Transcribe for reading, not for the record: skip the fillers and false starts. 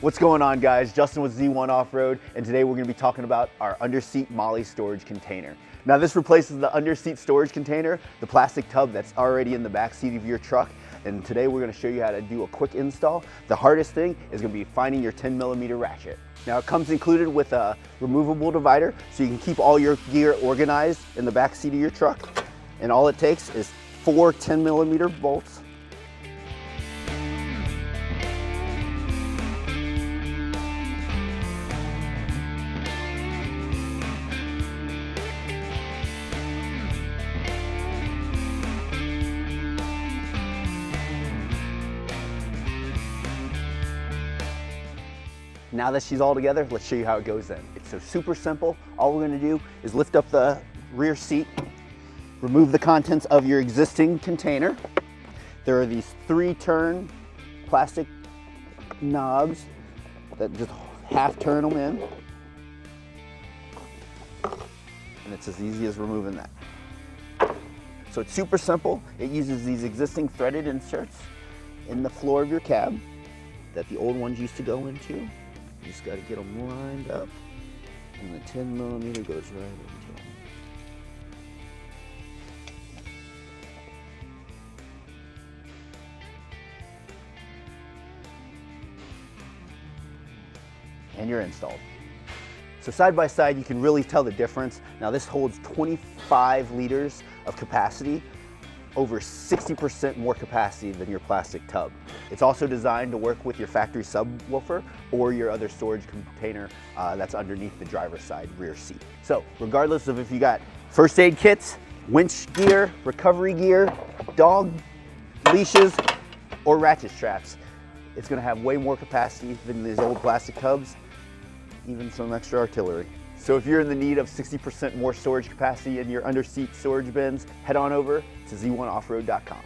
What's going on, guys? Justin with Z1 Off-Road, and today we're going to be talking about our underseat MOLLE storage container. Now this replaces the underseat storage container, the plastic tub that's already in the back seat of your truck, and today we're going to show you how to do a quick install. The hardest thing is going to be finding your 10mm ratchet. Now it comes included with a removable divider, so you can keep all your gear organized in the back seat of your truck, and all it takes is 4 10mm bolts. Now that she's all together, let's show you how it goes in. It's so super simple. All we're gonna do is lift up the rear seat, remove the contents of your existing container. There are these 3-turn plastic knobs that just half turn them in. And it's as easy as removing that. So it's super simple. It uses these existing threaded inserts in the floor of your cab that the old ones used to go into. You just got to get them lined up, and the 10mm goes right into them. And you're installed. So side by side, you can really tell the difference. Now this holds 25 liters of capacity, over 60% more capacity than your plastic tub. It's also designed to work with your factory subwoofer or your other storage container that's underneath the driver's side rear seat. So regardless of if you got first aid kits, winch gear, recovery gear, dog leashes, or ratchet straps, it's gonna have way more capacity than these old plastic tubs, even some extra artillery. So if you're in the need of 60% more storage capacity in your underseat storage bins, head on over to z1offroad.com.